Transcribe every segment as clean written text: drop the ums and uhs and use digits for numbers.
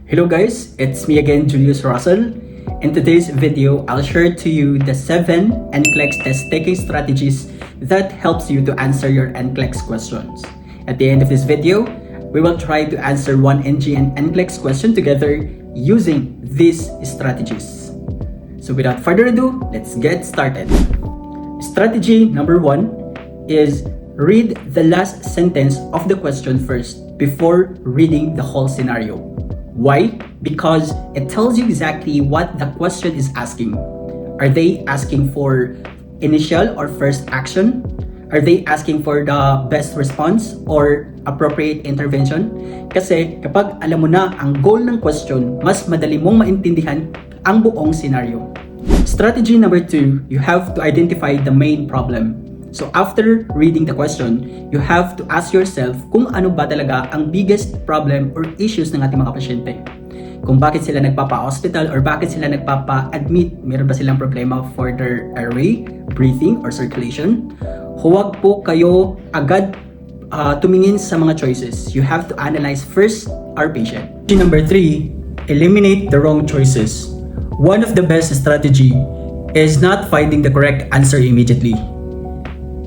Hello guys, it's me again, Julius Russell. In today's video, I'll share to you the 7 NCLEX test taking strategies that helps you to answer your NCLEX questions. At the end of this video, we will try to answer one NG and NCLEX question together using these strategies. So without further ado, let's get started. Strategy number 1 is read the last sentence of the question first before reading the whole scenario. Why? Because it tells you exactly what the question is asking. Are they asking for initial or first action? Are they asking for the best response or appropriate intervention? Kasi kapag alam mo na ang goal ng question, mas madali mong maintindihan ang buong scenario. Strategy number 2, you have to identify the main problem. So after reading the question, you have to ask yourself kung ano ba talaga ang biggest problem or issues ng ating mga pasyente. Kung bakit sila nagpapa-hospital or bakit sila nagpapa-admit, meron ba silang problema for their airway, breathing, or circulation. Huwag po kayo agad tumingin sa mga choices. You have to analyze first our patient. Number 3, eliminate the wrong choices. One of the best strategy is not finding the correct answer immediately.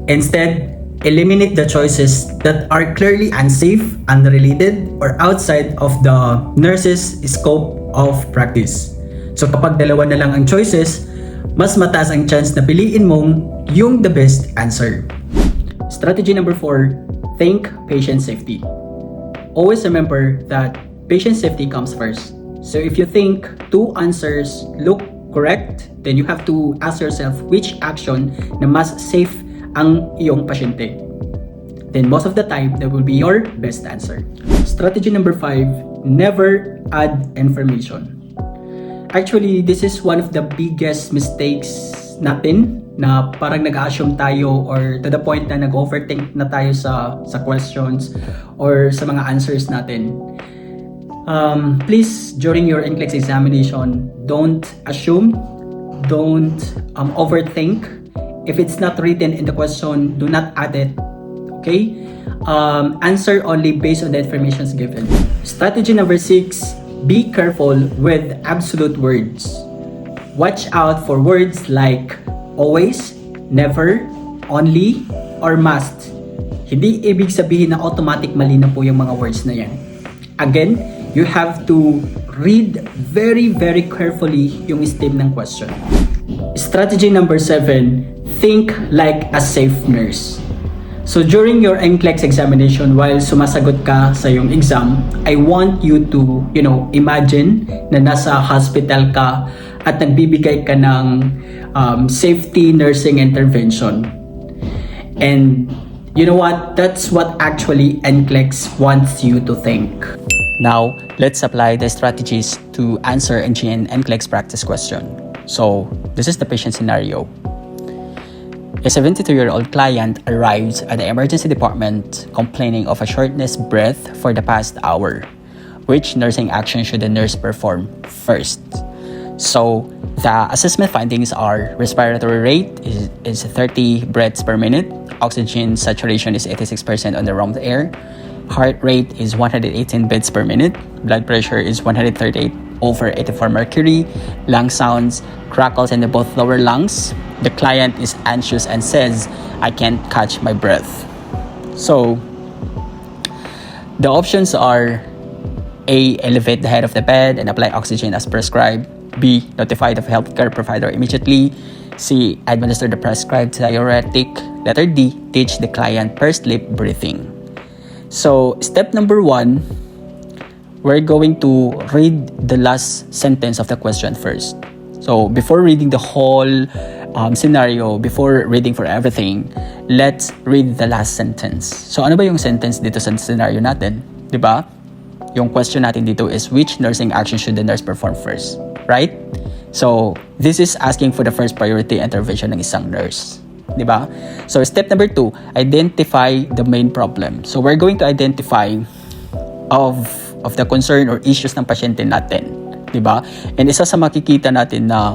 Instead, eliminate the choices that are clearly unsafe, unrelated, or outside of the nurse's scope of practice. So kapag dalawa na lang ang choices, mas mataas ang chance na piliin mong yung the best answer. Strategy number 4, think patient safety. Always remember that patient safety comes first. So if you think 2 answers look correct, then you have to ask yourself which action na mas safe ang iyong pasyente. Then most of the time, that will be your best answer. Strategy number 5, never add information. Actually, this is one of the biggest mistakes natin na parang nag-assume tayo or to the point na nag-overthink na tayo sa questions or sa mga answers natin. Please, during your NCLEX examination, don't assume, don't overthink. If it's not written in the question, do not add it. Okay? Answer only based on the information given. Strategy number 6, be careful with absolute words. Watch out for words like always, never, only, or must. Hindi ibig sabihin na automatic mali na po yung mga words na yan. Again, you have to read very, very carefully yung stem ng question. Strategy number 7, think like a safe nurse. So during your NCLEX examination, while sumasagot ka sa yung exam, I want you to, imagine na nasa hospital ka at nagbibigay ka ng safety nursing intervention. And you know what? That's what actually NCLEX wants you to think. Now, let's apply the strategies to answer an NCLEX practice question. So, this is the patient scenario. A 72-year-old client arrives at the emergency department complaining of a shortness breath for the past hour. Which nursing action should the nurse perform first? So, the assessment findings are respiratory rate is 30 breaths per minute, oxygen saturation is 86% on the room air, heart rate is 118 beats per minute, blood pressure is 138 over 84 mercury, lung sounds, crackles in both lower lungs. The client is anxious and says, I can't catch my breath. So, the options are A. Elevate the head of the bed and apply oxygen as prescribed. B. Notify the healthcare provider immediately. C. Administer the prescribed diuretic. Letter D. Teach the client per-sleep breathing. So, step number 1, we're going to read the last sentence of the question first. So, before reading the whole scenario, before reading for everything, let's read the last sentence. So, ano ba yung sentence dito sa scenario natin? Diba? Yung question natin dito is, which nursing action should the nurse perform first? Right? So, this is asking for the first priority intervention ng isang nurse. Diba? So, step number 2, identify the main problem. So, we're going to identify of the concern or issues ng pasyente natin. Diba? And isa sa makikita natin na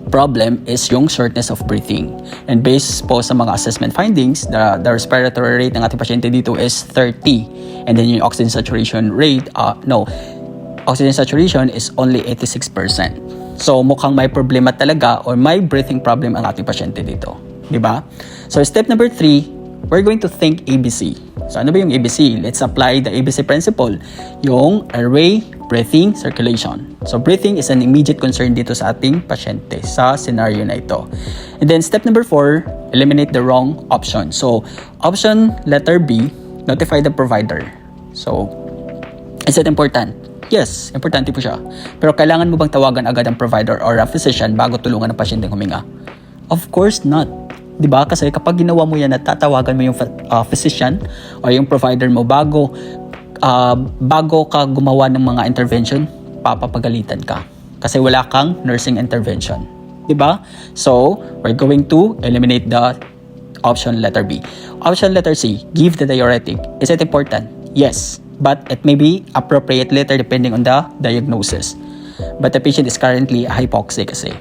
problem is yung shortness of breathing. And based po sa mga assessment findings, the respiratory rate ng ating pasyente dito is 30. And then yung oxygen saturation rate, oxygen saturation is only 86%. So mukhang may problema talaga or may breathing problem ang ating pasyente dito. Diba? So step number 3, we're going to think ABC. So ano ba yung ABC? Let's apply the ABC principle. Yung airway, breathing, circulation. So breathing is an immediate concern dito sa ating pasyente sa scenario na ito. And then step number 4, eliminate the wrong option. So option letter B, notify the provider. So is it important? Yes, importante po siya. Pero kailangan mo bang tawagan agad ang provider or a physician bago tulungan ang pasyenteng huminga? Of course not. Diba? Kasi kapag ginawa mo yan at tatawagan mo yung physician o yung provider mo bago ka gumawa ng mga intervention, papapagalitan ka. Kasi wala kang nursing intervention. Diba? So, we're going to eliminate the option letter B. Option letter C, give the diuretic. Is it important? Yes. But it may be appropriate later depending on the diagnosis. But the patient is currently hypoxic kasi.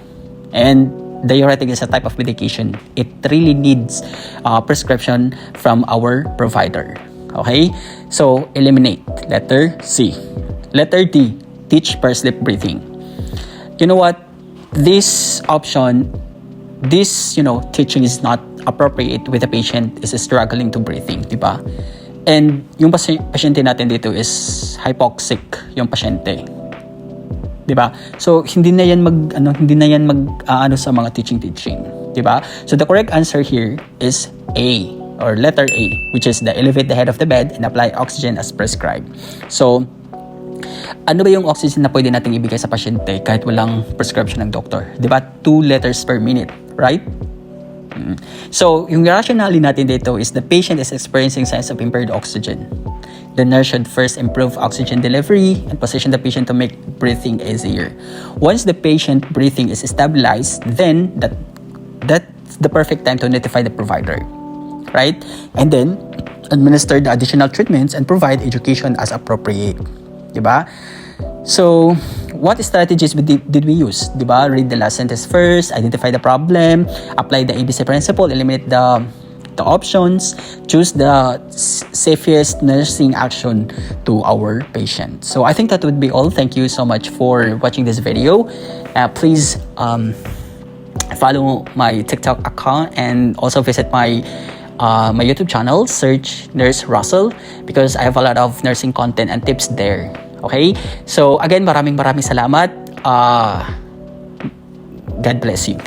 And diuretic is a type of medication. It really needs prescription from our provider. Okay? So, eliminate. Letter C. Letter D, teach per sleep breathing. You know what? This option, teaching is not appropriate with the patient is struggling to breathing, diba? And yung pasyente natin dito is hypoxic yung pasyente. 'Di ba? So hindi na yan mag sa mga teaching, 'di ba? So the correct answer here is A or letter A, which is the elevate the head of the bed and apply oxygen as prescribed. So ano ba yung oxygen na pwede nating ibigay sa pasyente kahit walang prescription ng doctor? 'Di ba? 2 liters per minute, right? So, yung rationale natin dito is the patient is experiencing signs of impaired oxygen. The nurse should first improve oxygen delivery and position the patient to make breathing easier. Once the patient breathing is stabilized, then that's the perfect time to notify the provider, right? And then administer the additional treatments and provide education as appropriate, diba? So, what strategies did we use? Diba? Read the last sentence first, identify the problem, apply the ABC principle, eliminate the options, choose the safest nursing action to our patient. So, I think that would be all. Thank you so much for watching this video. Please follow my TikTok account and also visit my YouTube channel. Search Nurse Russell because I have a lot of nursing content and tips there. Okay? So, again, maraming salamat. God bless you.